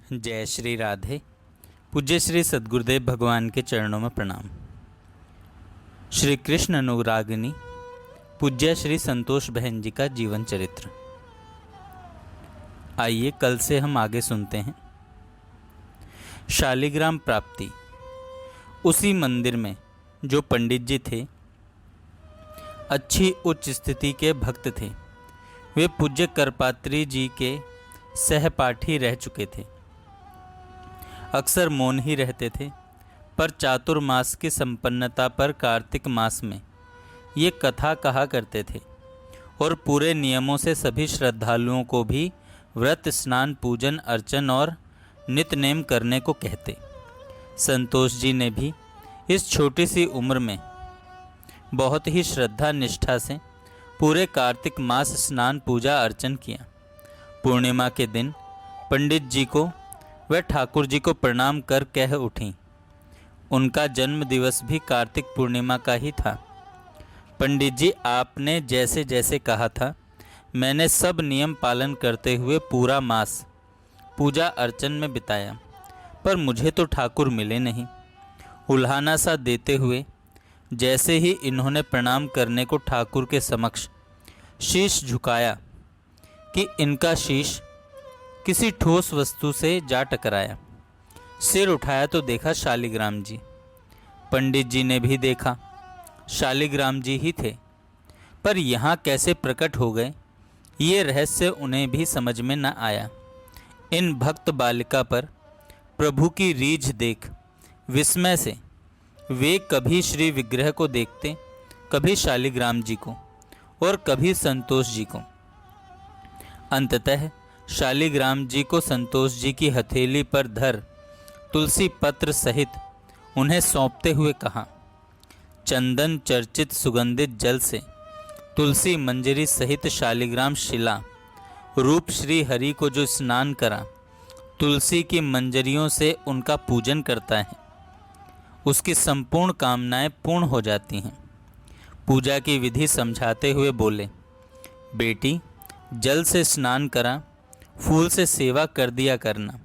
जय श्री राधे। पूज्य श्री सद्गुरुदेव भगवान के चरणों में प्रणाम। श्री कृष्ण अनुरागिनी पूज्य श्री संतोष बहन जी का जीवन चरित्र। आइए कल से हम आगे सुनते हैं। शालिग्राम प्राप्ति। उसी मंदिर में जो पंडित जी थे, अच्छी उच्च स्थिति के भक्त थे। वे पूज्य करपात्री जी के सहपाठी रह चुके थे। अक्सर मौन ही रहते थे, पर चातुर्मास की संपन्नता पर कार्तिक मास में ये कथा कहा करते थे और पूरे नियमों से सभी श्रद्धालुओं को भी व्रत, स्नान, पूजन, अर्चन और नित्य नेम करने को कहते। संतोष जी ने भी इस छोटी सी उम्र में बहुत ही श्रद्धा निष्ठा से पूरे कार्तिक मास स्नान, पूजा, अर्चन किया। पूर्णिमा के दिन पंडित जी को वह ठाकुर जी को प्रणाम कर कह उठी। उनका जन्म दिवस भी कार्तिक पूर्णिमा का ही था। पंडित जी, आपने जैसे जैसे कहा था, मैंने सब नियम पालन करते हुए पूरा मास पूजा अर्चन में बिताया, पर मुझे तो ठाकुर मिले नहीं। उल्हाना सा देते हुए जैसे ही इन्होंने प्रणाम करने को ठाकुर के समक्ष शीश झुकाया कि इनका शीश किसी ठोस वस्तु से जा टकराया। सिर उठाया तो देखा शालिग्राम जी। पंडित जी ने भी देखा शालिग्राम जी ही थे, पर यहाँ कैसे प्रकट हो गए ये रहस्य उन्हें भी समझ में न आया। इन भक्त बालिका पर प्रभु की रीझ देख विस्मय से वे कभी श्री विग्रह को देखते, कभी शालिग्राम जी को और कभी संतोष जी को। अंततः शालिग्राम जी को संतोष जी की हथेली पर धर तुलसी पत्र सहित उन्हें सौंपते हुए कहा, चंदन चर्चित सुगंधित जल से तुलसी मंजरी सहित शालिग्राम शिला रूप श्री हरि को जो स्नान करा, तुलसी की मंजरियों से उनका पूजन करता है, उसकी संपूर्ण कामनाएं पूर्ण हो जाती हैं। पूजा की विधि समझाते हुए बोले, बेटी, जल से स्नान करा, फूल से सेवा कर दिया करना।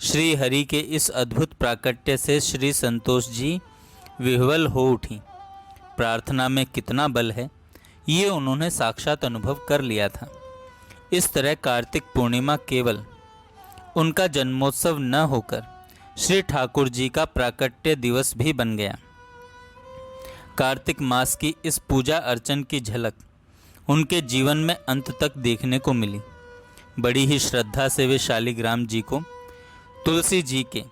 श्री हरि के इस अद्भुत प्राकट्य से श्री संतोष जी विह्वल हो उठी। प्रार्थना में कितना बल है ये उन्होंने साक्षात अनुभव कर लिया था। इस तरह कार्तिक पूर्णिमा केवल उनका जन्मोत्सव न होकर श्री ठाकुर जी का प्राकट्य दिवस भी बन गया। कार्तिक मास की इस पूजा अर्चन की झलक उनके जीवन में अंत तक देखने को मिली। बड़ी ही श्रद्धा से वे शालिग्राम जी को तुलसी जी के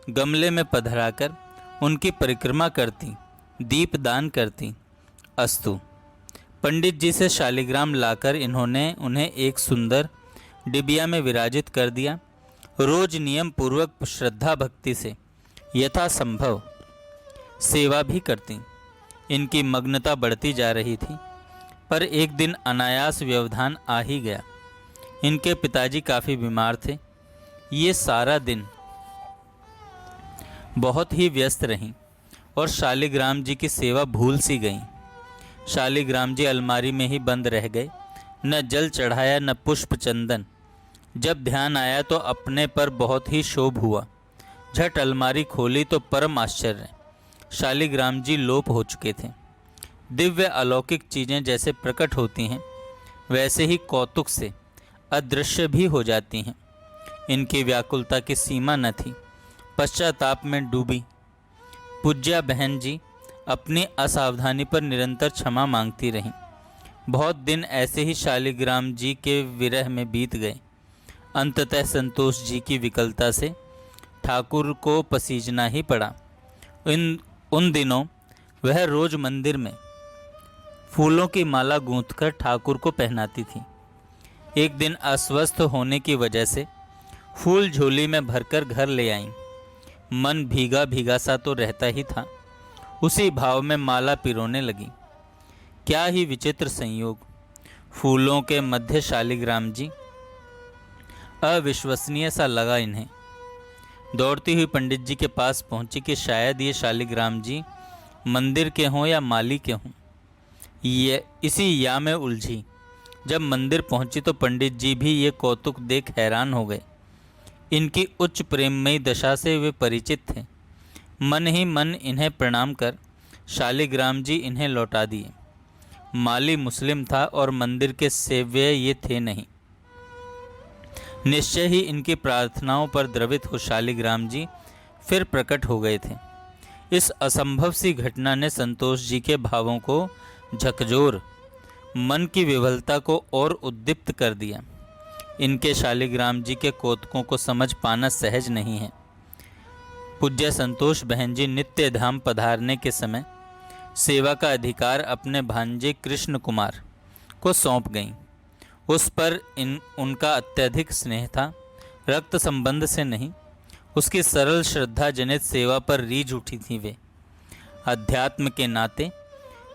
गमले में पधराकर उनकी परिक्रमा करती, दीप दान करती। अस्तु। पंडित जी से शालिग्राम लाकर इन्होंने उन्हें एक सुंदर डिबिया में विराजित कर दिया। रोज नियम पूर्वक श्रद्धा भक्ति से यथासंभव सेवा भी करती। इनकी मग्नता बढ़ती जा रही थी, पर एक दिन अनायास व्यवधान आ ही गया। इनके पिताजी काफ़ी बीमार थे। ये सारा दिन बहुत ही व्यस्त रहीं और शालिग्राम जी की सेवा भूल सी गईं। शालिग्राम जी अलमारी में ही बंद रह गए, न जल चढ़ाया न पुष्प चंदन। जब ध्यान आया तो अपने पर बहुत ही शोभ हुआ। झट अलमारी खोली तो परम आश्चर्य, शालिग्राम जी लोप हो चुके थे। दिव्य अलौकिक चीज़ें जैसे प्रकट होती हैं, वैसे ही कौतुक से अदृश्य भी हो जाती हैं। इनकी व्याकुलता की सीमा न थी। पश्चाताप में डूबी पूज्या बहन जी अपनी असावधानी पर निरंतर क्षमा मांगती रहीं। बहुत दिन ऐसे ही शालिग्राम जी के विरह में बीत गए। अंततः संतोष जी की विकलता से ठाकुर को पसीजना ही पड़ा। उन दिनों वह रोज मंदिर में फूलों की माला गूंथकर ठाकुर को पहनाती थी। एक दिन अस्वस्थ होने की वजह से फूल झोली में भरकर घर ले आईं। मन भीगा भीगा सा तो रहता ही था। उसी भाव में माला पिरोने लगी। क्या ही विचित्र संयोग! फूलों के मध्य शालिग्राम जी। अविश्वसनीय सा लगा इन्हें। दौड़ती हुई पंडित जी के पास पहुंची कि शायद ये शालिग्राम जी मंदिर के हों या माली के हों। ये इसी या में उलझी। जब मंदिर पहुंची तो पंडित जी भी ये कौतुक देख हैरान हो गए। इनकी उच्च प्रेममयी दशा से वे परिचित थे। मन ही मन इन्हें प्रणाम कर शालिग्राम जी इन्हें लौटा दिए। माली मुस्लिम था और मंदिर के सेव्य ये थे नहीं। निश्चय ही इनकी प्रार्थनाओं पर द्रवित हो शालिग्राम जी फिर प्रकट हो गए थे। इस असंभव सी घटना ने संतोष जी के भावों को झकझोर मन की विवलता को और उद्दीप्त कर दिया। इनके शालिग्राम जी के कौतुकों को समझ पाना सहज नहीं है। पूज्य संतोष बहन जी नित्य धाम पधारने के समय सेवा का अधिकार अपने भांजे कृष्ण कुमार को सौंप गईं। उस पर उनका अत्यधिक स्नेह था, रक्त संबंध से नहीं, उसकी सरल श्रद्धा जनित सेवा पर रीझ उठी थी। वे अध्यात्म के नाते,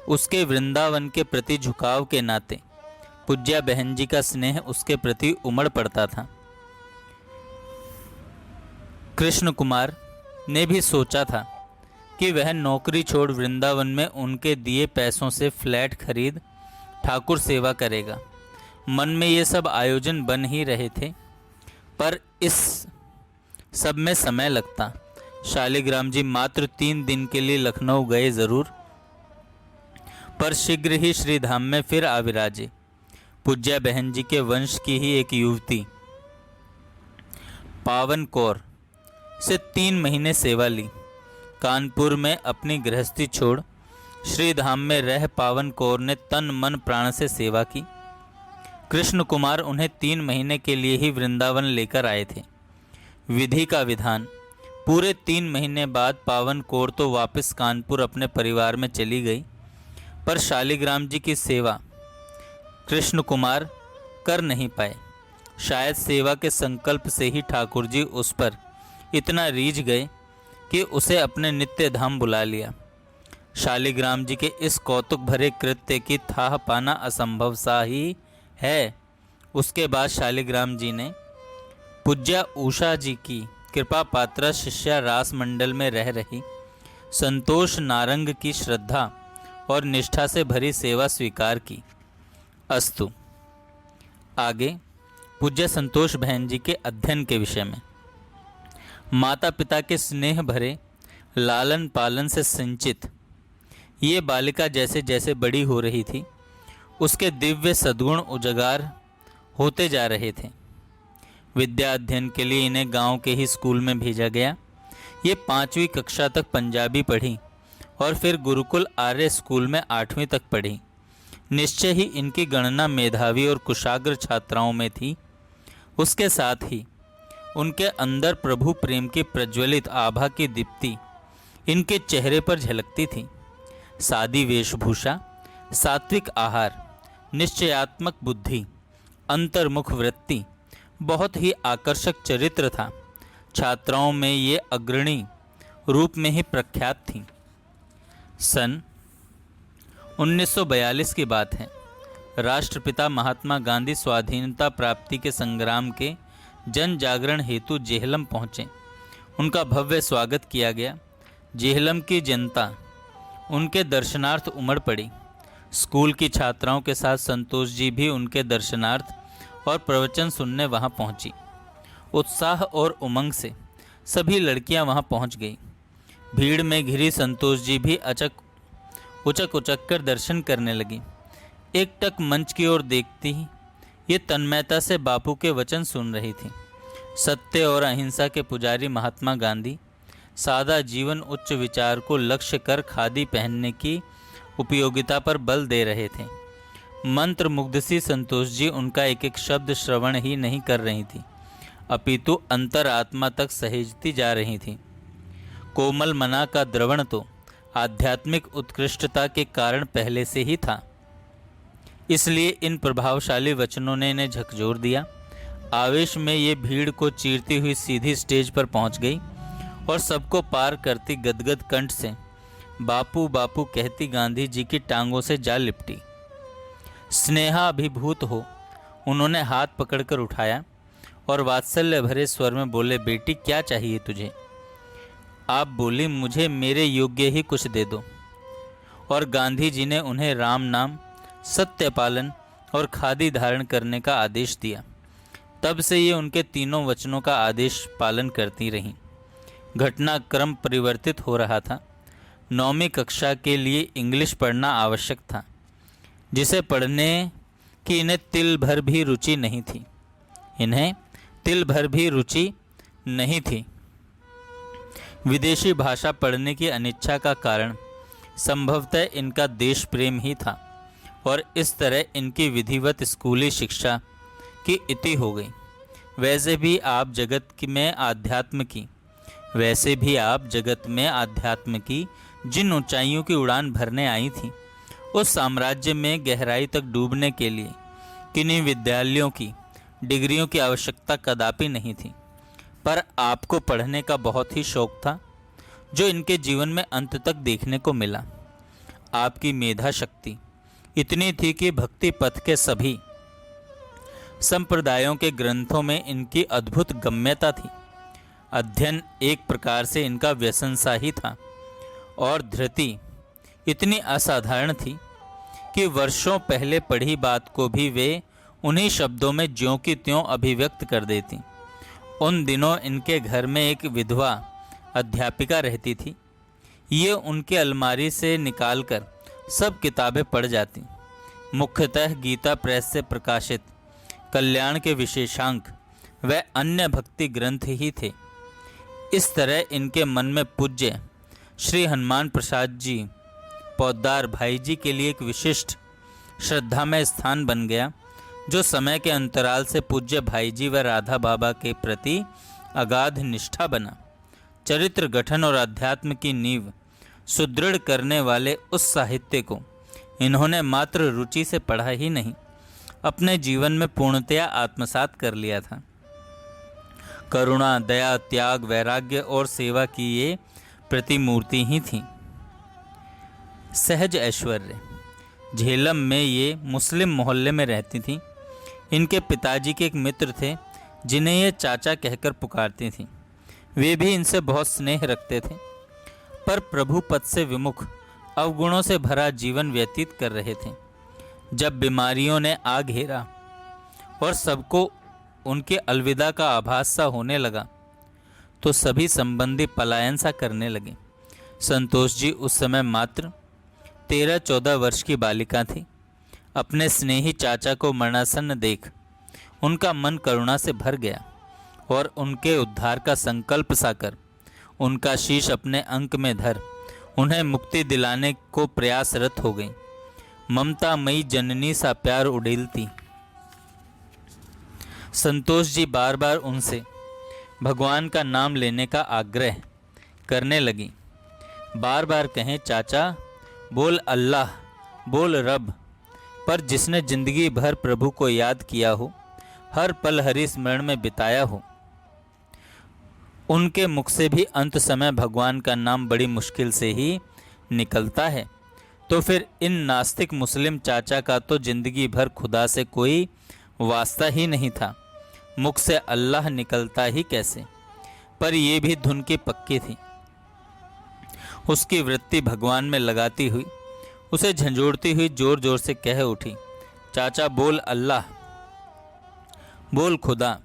उसके वृंदावन के प्रति झुकाव के नाते पूज्या बहन जी का स्नेह उसके प्रति उमड़ पड़ता था। कृष्ण कुमार ने भी सोचा था कि वह नौकरी छोड़ वृंदावन में उनके दिए पैसों से फ्लैट खरीद ठाकुर सेवा करेगा। मन में ये सब आयोजन बन ही रहे थे, पर इस सब में समय लगता। शालिग्राम जी मात्र 3 दिन के लिए लखनऊ गए जरूर, पर शीघ्र ही श्रीधाम में फिर आ विराजे। पूज्या बहन जी के वंश की ही एक युवती पावन कौर से 3 महीने सेवा ली। कानपुर में अपनी गृहस्थी छोड़ श्रीधाम में रह पावन कौर ने तन मन प्राण से सेवा की। कृष्ण कुमार उन्हें 3 महीने के लिए ही वृंदावन लेकर आए थे। विधि का विधान, पूरे 3 महीने बाद पावन कौर तो वापस कानपुर अपने परिवार में चली गई, पर शालिग्राम जी की सेवा कृष्ण कुमार कर नहीं पाए। शायद सेवा के संकल्प से ही ठाकुर जी उस पर इतना रीझ गए कि उसे अपने नित्य धाम बुला लिया। शालिग्राम जी के इस कौतुक भरे कृत्य की थाह पाना असंभव सा ही है। उसके बाद शालिग्राम जी ने पूज्या उषा जी की कृपा पात्रा शिष्या रास मंडल में रह रही संतोष नारंग की श्रद्धा और निष्ठा से भरी सेवा स्वीकार की। अस्तु। आगे पूज्य संतोष बहन जी के अध्ययन के विषय में। माता पिता के स्नेह भरे लालन पालन से सिंचित ये बालिका जैसे जैसे बड़ी हो रही थी, उसके दिव्य सद्गुण उजागर होते जा रहे थे। विद्या अध्ययन के लिए इन्हें गांव के ही स्कूल में भेजा गया। ये 5वीं कक्षा तक पंजाबी पढ़ी और फिर गुरुकुल आर्य स्कूल में 8वीं तक पढ़ी। निश्चय ही इनकी गणना मेधावी और कुशाग्र छात्राओं में थी। उसके साथ ही उनके अंदर प्रभु प्रेम की प्रज्वलित आभा की दीप्ति इनके चेहरे पर झलकती थी। सादी वेशभूषा, सात्विक आहार, निश्चयात्मक बुद्धि, अंतर्मुख वृत्ति, बहुत ही आकर्षक चरित्र था। छात्राओं में ये अग्रणी रूप में ही प्रख्यात थीं। सन 1942 की बात है। राष्ट्रपिता महात्मा गांधी स्वाधीनता प्राप्ति के संग्राम के जन जागरण हेतु जेहलम पहुँचे। उनका भव्य स्वागत किया गया। जेहलम की जनता उनके दर्शनार्थ उमड़ पड़ी। स्कूल की छात्राओं के साथ संतोष जी भी उनके दर्शनार्थ और प्रवचन सुनने वहां पहुंची। उत्साह और उमंग से सभी लड़कियां वहां पहुंच गई। भीड़ में घिरी संतोष जी भी उचक उचक कर दर्शन करने लगी। एकटक मंच की ओर देखती ही ये तन्मयता से बापू के वचन सुन रही थी। सत्य और अहिंसा के पुजारी महात्मा गांधी सादा जीवन उच्च विचार को लक्ष्य कर खादी पहनने की उपयोगिता पर बल दे रहे थे। मंत्र मुग्ध सी संतोष जी उनका एक एक शब्द श्रवण ही नहीं कर रही थी, अपितु अंतरात्मा तक सहेजती जा रही थी। कोमल मना का द्रवण तो आध्यात्मिक उत्कृष्टता के कारण पहले से ही था, इसलिए इन प्रभावशाली वचनों ने इन्हें झकझोर दिया। आवेश में ये भीड़ को चीरती हुई सीधी स्टेज पर पहुंच गई और सबको पार करती गदगद कंठ से बापू बापू कहती गांधी जी की टांगों से जा लिपटी। स्नेहाभिभूत हो उन्होंने हाथ पकड़कर उठाया और वात्सल्य भरे स्वर में बोले, बेटी क्या चाहिए तुझे? आप बोली, मुझे मेरे योग्य ही कुछ दे दो। और गांधी जी ने उन्हें राम नाम, सत्य पालन और खादी धारण करने का आदेश दिया। तब से ये उनके तीनों वचनों का आदेश पालन करती रहीं। घटनाक्रम परिवर्तित हो रहा था। 9वीं कक्षा के लिए इंग्लिश पढ़ना आवश्यक था, जिसे पढ़ने की इन्हें तिल भर भी रुचि नहीं थी। विदेशी भाषा पढ़ने की अनिच्छा का कारण संभवतः इनका देश प्रेम ही था, और इस तरह इनकी विधिवत स्कूली शिक्षा की इति हो गई। वैसे भी आप जगत में आध्यात्म की जिन ऊंचाइयों की उड़ान भरने आई थी, उस साम्राज्य में गहराई तक डूबने के लिए किन्हीं विद्यालयों की डिग्रियों की आवश्यकता कदापि नहीं थी। पर आपको पढ़ने का बहुत ही शौक था, जो इनके जीवन में अंत तक देखने को मिला। आपकी मेधा शक्ति इतनी थी कि भक्ति पथ के सभी संप्रदायों के ग्रंथों में इनकी अद्भुत गम्यता थी। अध्ययन एक प्रकार से इनका व्यसन सा ही था, और धृति इतनी असाधारण थी कि वर्षों पहले पढ़ी बात को भी वे उन्हीं शब्दों में ज्यों की त्यों अभिव्यक्त कर देती। उन दिनों इनके घर में एक विधवा अध्यापिका रहती थी। ये उनके अलमारी से निकालकर सब किताबें पढ़ जाती। मुख्यतः गीता प्रेस से प्रकाशित कल्याण के विशेषांक व अन्य भक्ति ग्रंथ ही थे। इस तरह इनके मन में पूज्य श्री हनुमान प्रसाद जी पौद्दार भाई जी के लिए एक विशिष्ट श्रद्धामय स्थान बन गया, जो समय के अंतराल से पूज्य भाई जी व राधा बाबा के प्रति अगाध निष्ठा बना। चरित्र गठन और अध्यात्म की नींव सुदृढ़ करने वाले उस साहित्य को इन्होंने मात्र रुचि से पढ़ा ही नहीं, अपने जीवन में पूर्णतया आत्मसात कर लिया था। करुणा, दया, त्याग, वैराग्य और सेवा की ये प्रतिमूर्ति ही थी। सहज ऐश्वर्य। झेलम में ये मुस्लिम मोहल्ले में रहती थी। इनके पिताजी के एक मित्र थे, जिन्हें ये चाचा कहकर पुकारती थी। वे भी इनसे बहुत स्नेह रखते थे, पर प्रभु पद से विमुख अवगुणों से भरा जीवन व्यतीत कर रहे थे। जब बीमारियों ने आ घेरा और सबको उनके अलविदा का आभास सा होने लगा, तो सभी संबंधी पलायन सा करने लगे। संतोष जी उस समय मात्र 13-14 वर्ष की बालिका थी। अपने स्नेही चाचा को मरणासन्न देख उनका मन करुणा से भर गया, और उनके उद्धार का संकल्प सा कर उनका शीश अपने अंक में धर उन्हें मुक्ति दिलाने को प्रयासरत हो गई। ममतामयी जननी सा प्यार उड़ेलती संतोष जी बार बार उनसे भगवान का नाम लेने का आग्रह करने लगी। बार बार कहें, चाचा बोल अल्लाह, बोल रब। पर जिसने जिंदगी भर प्रभु को याद किया हो, हर पल हरि स्मरण में बिताया हो, उनके मुख से भी अंत समय भगवान का नाम बड़ी मुश्किल से ही निकलता है। तो फिर इन नास्तिक मुस्लिम चाचा का तो जिंदगी भर खुदा से कोई वास्ता ही नहीं था, मुख से अल्लाह निकलता ही कैसे। पर ये भी धुन की पक्की थी। उसकी वृत्ति भगवान में लगाती हुई, उसे झंझोड़ती हुई जोर जोर से कह उठी, चाचा बोल अल्लाह, बोल खुदा,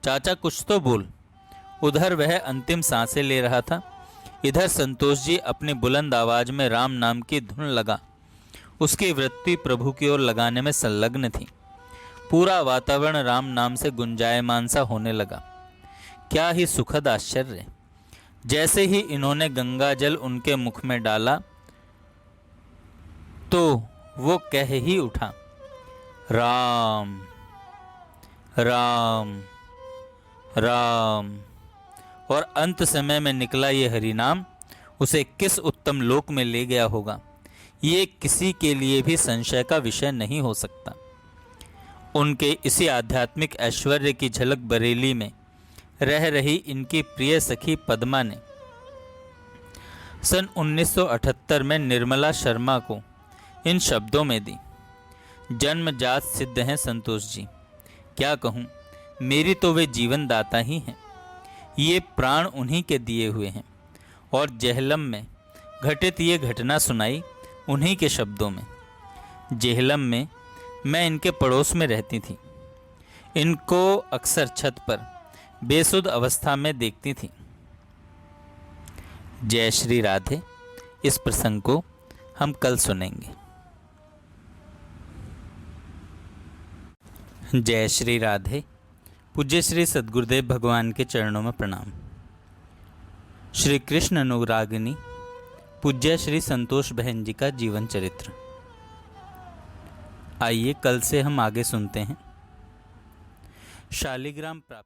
चाचा कुछ तो बोल। उधर वह अंतिम सांसें ले रहा था, इधर संतोष जी अपनी बुलंद आवाज में राम नाम की धुन लगा। उसकी वृत्ति प्रभु की ओर लगाने में संलग्न थी। पूरा वातावरण राम नाम से गुंजायमान सा होने लगा। क्या ही सुखद आश्चर्य! जैसे ही इन्होंने गंगा जल उनके मुख में डाला, तो वो कह ही उठा, राम राम राम। और अंत समय में निकला ये हरिनाम उसे किस उत्तम लोक में ले गया होगा, ये किसी के लिए भी संशय का विषय नहीं हो सकता। उनके इसी आध्यात्मिक ऐश्वर्य की झलक बरेली में रह रही इनकी प्रिय सखी पद्मा ने सन 1978 में निर्मला शर्मा को इन शब्दों में दी। जन्मजात सिद्ध हैं संतोष जी, क्या कहूँ, मेरी तो वे जीवन दाता ही हैं। ये प्राण उन्हीं के दिए हुए हैं। और जेहलम में घटित ये घटना सुनाई उन्हीं के शब्दों में। जेहलम में मैं इनके पड़ोस में रहती थी। इनको अक्सर छत पर बेसुध अवस्था में देखती थी। जय श्री राधे। इस प्रसंग को हम कल सुनेंगे। जय श्री राधे। पूज्य श्री सद्गुरुदेव भगवान के चरणों में प्रणाम। श्री कृष्ण अनुरागिनी पूज्य श्री संतोष बहन जी का जीवन चरित्र। आइए कल से हम आगे सुनते हैं। शालिग्राम प्राप्त।